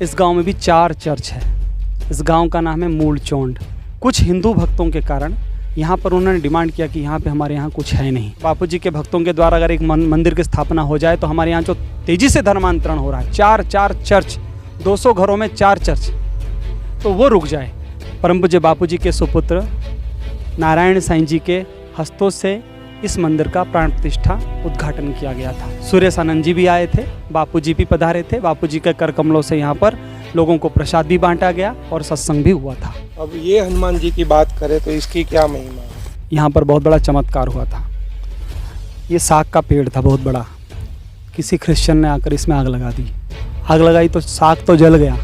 इस गांव में भी 4 चर्च है। इस गांव का नाम है मूलचोंड। कुछ हिंदू भक्तों के कारण यहाँ पर उन्होंने डिमांड किया कि यहाँ पे हमारे यहाँ कुछ है नहीं। बापूजी के भक्तों के द्वारा अगर एक मंदिर की स्थापना हो जाए तो हमारे यहाँ जो तेजी से धर्मांतरण हो रहा है, 4 चर्च, 200 घरों में 4 चर्च, तो वो रुक जाए। परम पूज्य बापूजी के सुपुत्र नारायण साईं जी के हस्तों से इस मंदिर का प्राण प्रतिष्ठा उद्घाटन किया गया था। सुरेश आनंद जी भी आए थे, बापूजी भी पधारे थे। बापूजी के कर कमलों से यहाँ पर लोगों को प्रसाद भी बांटा गया और सत्संग भी हुआ था। अब ये हनुमान जी की बात करें तो इसकी क्या महिमा है? यहाँ पर बहुत बड़ा चमत्कार हुआ था। ये साग का पेड़ था बहुत बड़ा। किसी क्रिश्चियन ने आकर इसमें आग लगा दी। आग लगाई तो साग तो जल गया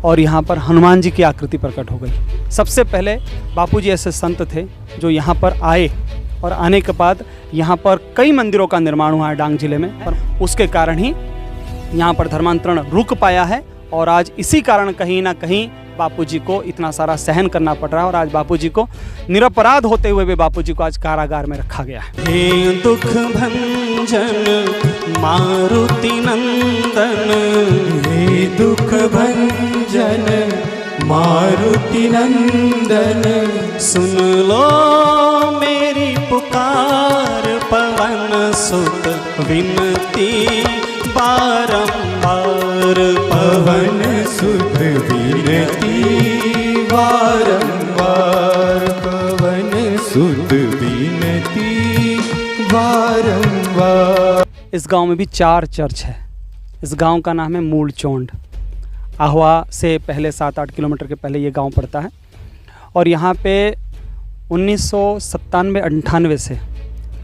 और यहाँ पर हनुमान जी की आकृति प्रकट हो गई। सबसे पहले बापूजी ऐसे संत थे जो यहाँ पर आए और आने के बाद यहाँ पर कई मंदिरों का निर्माण हुआ है डांग जिले में। पर उसके कारण ही यहाँ पर धर्मांतरण रुक पाया है और आज इसी कारण कहीं ना कहीं बापूजी को इतना सारा सहन करना पड़ रहा है और आज बापूजी को निरपराध होते हुए भी बापूजी को आज कारागार में रखा गया है। हे दुख भंजन मारुति नंदन, हे दुख भंजन मारुति नंदन, सुन लो मेरी पुकार पवन सुत विनती बारंबार, पवन सुत विनती बारंबार, पवन सुत विनती बारंबार। इस गांव में भी 4 चर्च है। इस गांव का नाम है मूलचोंड। आह्वा से पहले 7-8 किलोमीटर के पहले ये गांव पड़ता है और यहाँ पे 1997-98 से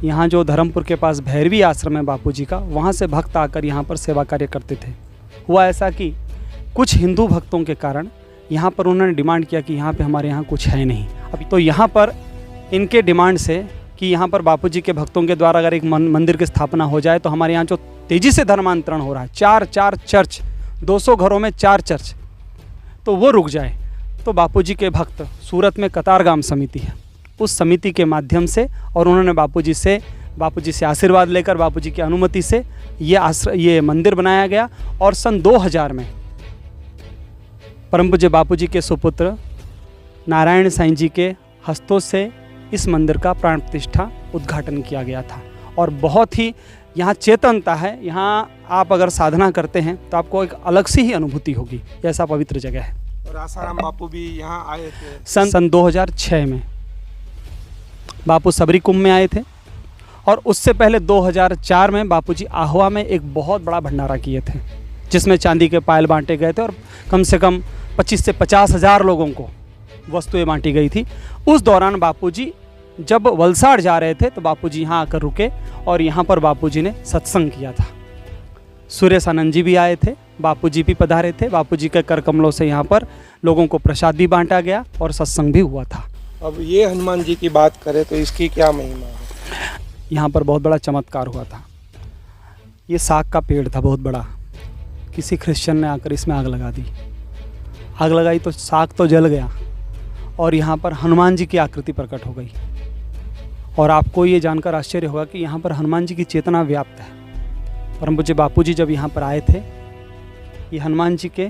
यहाँ जो धर्मपुर के पास भैरवी आश्रम है बापूजी का, वहाँ से भक्त आकर यहाँ पर सेवा कार्य करते थे। हुआ ऐसा कि कुछ हिंदू भक्तों के कारण यहाँ पर उन्होंने डिमांड किया कि यहाँ पे हमारे यहाँ कुछ है नहीं। अभी तो यहाँ पर इनके डिमांड से कि यहाँ पर बापूजी के भक्तों के द्वारा अगर एक मंदिर की स्थापना हो जाए तो हमारे यहाँ जो तेज़ी से धर्मांतरण हो रहा है, 4 चर्च, 200 घरों में 4 चर्च, तो वो रुक जाए। तो बापूजी के भक्त, सूरत में कतारगाम समिति है, उस समिति के माध्यम से और उन्होंने बापूजी से आशीर्वाद लेकर बापूजी की अनुमति से ये मंदिर बनाया गया। और सन 2000 में परम पूज्य बापूजी के सुपुत्र नारायण साईं जी के हस्तों से इस मंदिर का प्राण प्रतिष्ठा उद्घाटन किया गया था। और बहुत ही यहाँ चेतनता है। यहाँ आप अगर साधना करते हैं तो आपको एक अलग सी ही अनुभूति होगी। ऐसा पवित्र जगह है। और आसाराम बापू भी यहाँ आए थे सन 2006 में। बापू सबरी कुंभ में आए थे और उससे पहले 2004 में बापूजी आह्वा में एक बहुत बड़ा भंडारा किए थे जिसमें चांदी के पायल बांटे गए थे और कम से कम 25 से 50 हज़ार लोगों को वस्तुएं बांटी गई थी। उस दौरान बापूजी जब वलसाड़ जा रहे थे तो बापूजी यहाँ आकर रुके और यहाँ पर बापूजी ने सत्संग किया था। सुरेश आनंद जी भी आए थे, बापूजी भी पधारे थे। बापूजी के कर कमलों से यहाँ पर लोगों को प्रसाद भी बांटा गया और सत्संग भी हुआ था। अब ये हनुमान जी की बात करें तो इसकी क्या महिमा है? यहाँ पर बहुत बड़ा चमत्कार हुआ था। ये साग का पेड़ था बहुत बड़ा। किसी क्रिश्चियन ने आकर इसमें आग लगा दी। आग लगाई तो साग तो जल गया और यहाँ पर हनुमान जी की आकृति प्रकट हो गई। और आपको ये जानकर आश्चर्य होगा कि यहाँ पर हनुमान जी की चेतना व्याप्त है। परम पूज्य बापूजी जब यहाँ पर आए थे, ये हनुमान जी के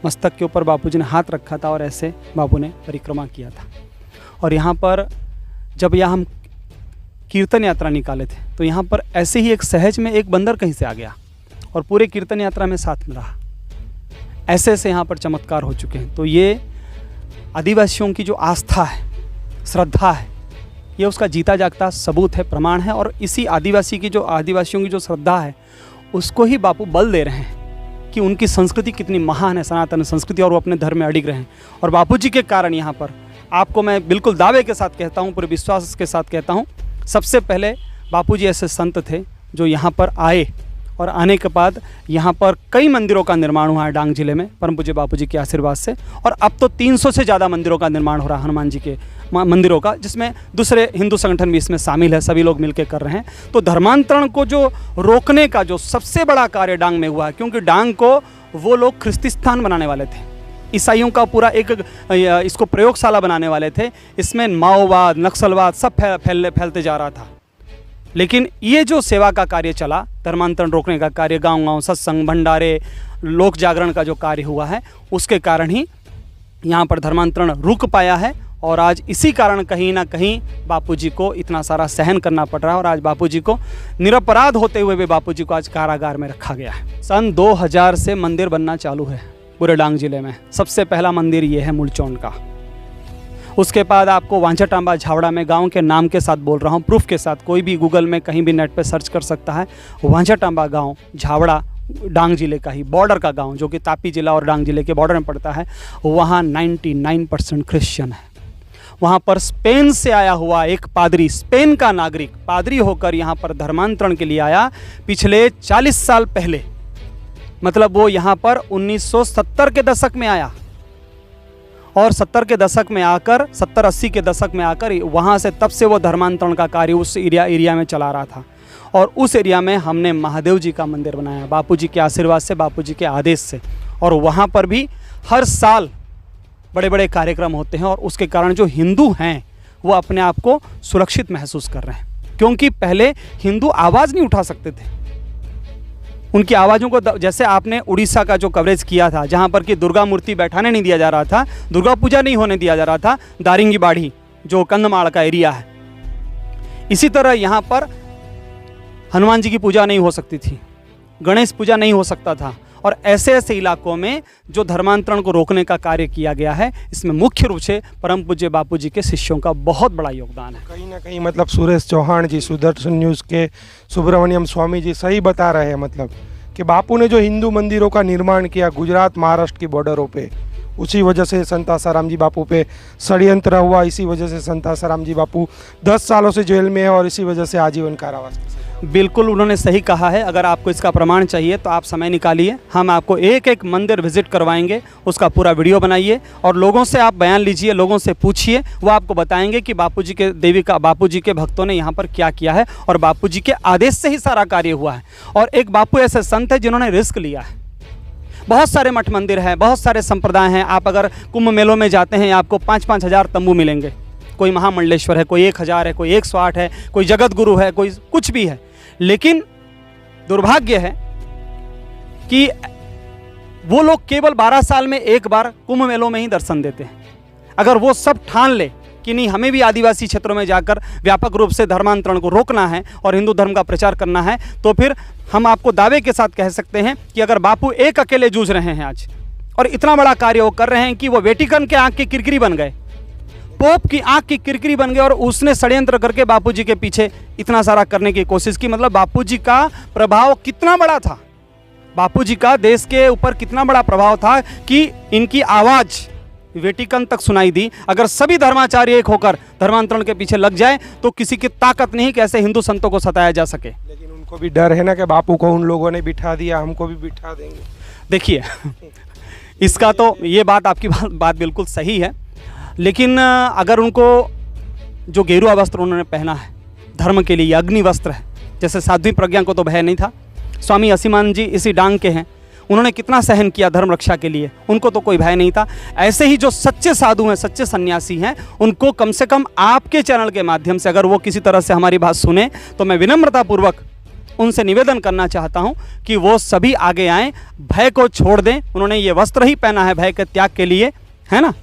मस्तक के ऊपर बापूजी ने हाथ रखा था और ऐसे बापू ने परिक्रमा किया था। और यहाँ पर जब यहाँ हम कीर्तन यात्रा निकाले थे तो यहाँ पर ऐसे ही एक सहज में एक बंदर कहीं से आ गया और पूरे कीर्तन यात्रा में साथ में रहा। ऐसे ऐसे यहाँ पर चमत्कार हो चुके हैं। तो ये आदिवासियों की जो आस्था है, श्रद्धा है, ये उसका जीता जागता सबूत है, प्रमाण है। और इसी आदिवासियों की जो श्रद्धा है उसको ही बापू बल दे रहे हैं कि उनकी संस्कृति कितनी महान है, सनातन संस्कृति, और वो अपने धर्म में अडिग रहे हैं। और बापूजी के कारण यहाँ पर आपको मैं बिल्कुल दावे के साथ कहता हूँ, पूरे विश्वास के साथ कहता हूँ, सबसे पहले बापूजी ऐसे संत थे जो यहाँ पर आए और आने के बाद यहाँ पर कई मंदिरों का निर्माण हुआ है डांग जिले में परम पूज्य बापूजी के आशीर्वाद से। और अब तो 300 से ज़्यादा मंदिरों का निर्माण हो रहा है, हनुमान जी के मंदिरों का, जिसमें दूसरे हिंदू संगठन भी इसमें शामिल है, सभी लोग मिलकर कर रहे हैं। तो धर्मांतरण को जो रोकने का जो सबसे बड़ा कार्य डांग में हुआ है, क्योंकि डांग को वो लोग ख्रिस्तिस्तान बनाने वाले थे, ईसाइयों का पूरा एक इसको प्रयोगशाला बनाने वाले थे। इसमें माओवाद, नक्सलवाद सब फैलते जा रहा था। लेकिन ये जो सेवा का कार्य चला, धर्मांतरण रोकने का कार्य, गांव-गांव सत्संग, भंडारे, लोक जागरण का जो कार्य हुआ है, उसके कारण ही यहाँ पर धर्मांतरण रुक पाया है। और आज इसी कारण कहीं ना कहीं बापूजी को इतना सारा सहन करना पड़ रहा है और आज बापूजी को निरपराध होते हुए भी बापूजी को आज कारागार में रखा गया है। सन 2000 से मंदिर बनना चालू है पूरे डांग जिले में। सबसे पहला मंदिर ये है मुलचौन का। उसके बाद आपको वांझाटांबा झावड़ा में, गांव के नाम के साथ बोल रहा हूँ, प्रूफ के साथ, कोई भी गूगल में कहीं भी नेट पे सर्च कर सकता है। वांझाटांबा गांव झावड़ा डांग जिले का ही बॉर्डर का गांव, जो कि तापी जिला और डांग जिले के बॉर्डर में पड़ता है। वहाँ 99% क्रिश्चियन है। वहाँ पर स्पेन से आया हुआ एक पादरी, स्पेन का नागरिक पादरी होकर यहाँ पर धर्मांतरण के लिए आया पिछले 40 साल पहले। मतलब वो यहाँ पर 1970 के दशक में आया और 70 के दशक में आकर, 70-80 के दशक में आकर वहाँ से, तब से वो धर्मांतरण का कार्य उस एरिया में चला रहा था। और उस एरिया में हमने महादेव जी का मंदिर बनाया बापूजी के आशीर्वाद से, बापूजी के आदेश से। और वहाँ पर भी हर साल बड़े बड़े कार्यक्रम होते हैं और उसके कारण जो हिंदू हैं वो अपने आप को सुरक्षित महसूस कर रहे हैं, क्योंकि पहले हिंदू आवाज़ नहीं उठा सकते थे। उनकी आवाज़ों को, जैसे आपने उड़ीसा का जो कवरेज किया था, जहाँ पर कि दुर्गा मूर्ति बैठाने नहीं दिया जा रहा था, दुर्गा पूजा नहीं होने दिया जा रहा था, दारिंगी बाड़ी जो कंधमाड़ का एरिया है, इसी तरह यहाँ पर हनुमान जी की पूजा नहीं हो सकती थी, गणेश पूजा नहीं हो सकता था। और ऐसे ऐसे इलाकों में जो धर्मांतरण को रोकने का कार्य किया गया है, इसमें मुख्य रूप से परम पूज्य बापूजी के शिष्यों का बहुत बड़ा योगदान है। कहीं ना कहीं मतलब सुरेश चौहान जी, सुदर्शन न्यूज़ के सुब्रमण्यम स्वामी जी सही बता रहे हैं, मतलब कि बापू ने जो हिंदू मंदिरों का निर्माण किया गुजरात महाराष्ट्र की बॉर्डरों पे, उसी वजह से संत आसाराम जी बापू पे षड्यंत्र हुआ। इसी वजह से संत आसाराम जी बापू 10 सालों से जेल में है और इसी वजह से आजीवन कारावास। बिल्कुल उन्होंने सही कहा है। अगर आपको इसका प्रमाण चाहिए तो आप समय निकालिए, हम आपको एक एक मंदिर विजिट करवाएंगे, उसका पूरा वीडियो बनाइए और लोगों से आप बयान लीजिए, लोगों से पूछिए, वो आपको बताएंगे कि बापूजी के बापूजी के भक्तों ने यहाँ पर क्या किया है और बापूजी के आदेश से ही सारा कार्य हुआ है। और एक बापू ऐसे संत है जिन्होंने रिस्क लिया है। बहुत सारे मठ मंदिर हैं, बहुत सारे संप्रदाय हैं। आप अगर कुंभ मेलों में जाते हैं, आपको 5-5 हज़ार तंबू मिलेंगे। कोई महामंडलेश्वर है, कोई 1000 है, कोई 108 है, कोई जगत गुरु है, कोई कुछ भी है। लेकिन दुर्भाग्य है कि वो लोग केवल 12 साल में एक बार कुंभ मेलों में ही दर्शन देते हैं। अगर वो सब ठान ले कि नहीं, हमें भी आदिवासी क्षेत्रों में जाकर व्यापक रूप से धर्मांतरण को रोकना है और हिंदू धर्म का प्रचार करना है, तो फिर हम आपको दावे के साथ कह सकते हैं कि अगर बापू एक अकेले जूझ रहे हैं आज और इतना बड़ा कार्य वो कर रहे हैं कि वो वेटिकन के आंख की किरकिरी बन गए, पोप की आंख की किरकिरी बन गए और उसने षड्यंत्र करके बापूजी के पीछे इतना सारा करने की कोशिश की। मतलब बापूजी का प्रभाव कितना बड़ा था, बापूजी का देश के ऊपर कितना बड़ा प्रभाव था कि इनकी आवाज़ वेटिकन तक सुनाई दी। अगर सभी धर्माचार्य एक होकर धर्मांतरण के पीछे लग जाए तो किसी की ताकत नहीं कि ऐसे हिंदू संतों को सताया जा सके। लेकिन उनको भी डर है ना कि बापू को उन लोगों ने बिठा दिया, हमको भी बिठा देंगे। देखिए इसका तो ये बात आपकी बात बिल्कुल सही है, लेकिन अगर उनको जो गेरुआ वस्त्र उन्होंने पहना है धर्म के लिए, अग्नि वस्त्र है, जैसे साध्वी प्रज्ञा को तो भय नहीं था, स्वामी असीमान जी इसी डांग के हैं, उन्होंने कितना सहन किया धर्म रक्षा के लिए, उनको तो कोई भय नहीं था। ऐसे ही जो सच्चे साधु हैं, सच्चे सन्यासी हैं, उनको कम से कम आपके चैनल के माध्यम से अगर वो किसी तरह से हमारी बात सुने तो मैं विनम्रतापूर्वक उनसे निवेदन करना चाहता हूं कि वो सभी आगे आएँ, भय को छोड़ दें। उन्होंने ये वस्त्र ही पहना है भय के त्याग के लिए, है ना।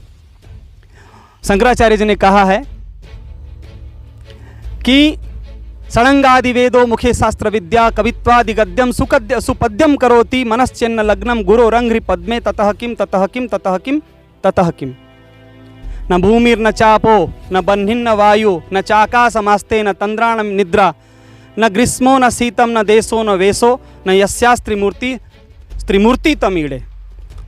शंकराचार्य जी ने कहा है कि षडंगादि वेदो मुखे शास्त्र विद्या कवित्वादि गद्यम सुपद्यम करोति मनश्चेन्न लग्नम गुरो रंघ्रि पद्मे ततः किम ततः किम ततः किम ततः किम। न भूमिर्न चापो न बह्निर्न वायु न चाकाशमास्ते न तंद्राण निद्रा न ग्रीष्मो न शीतम न देशो न वेशो न यस्यास्त्रिमूर्ति तमीड़े।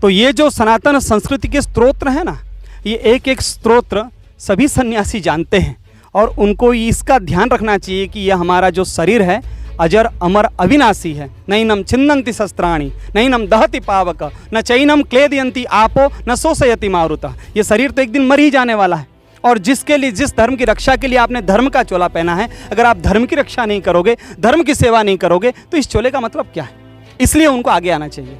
तो ये जो सनातन संस्कृति के स्तोत्र है ना, ये एक एक स्तोत्र सभी सन्यासी जानते हैं और उनको इसका ध्यान रखना चाहिए कि यह हमारा जो शरीर है अजर अमर अविनाशी है। नैनम छिन्नन्ति शस्त्राणि नैनम दहति पावक न चैनम क्लेदयन्ति आपो न शोषयति मारुतः। ये शरीर तो एक दिन मर ही जाने वाला है और जिसके लिए, जिस धर्म की रक्षा के लिए आपने धर्म का चोला पहना है, अगर आप धर्म की रक्षा नहीं करोगे, धर्म की सेवा नहीं करोगे तो इस चोले का मतलब क्या है। इसलिए उनको आगे आना चाहिए।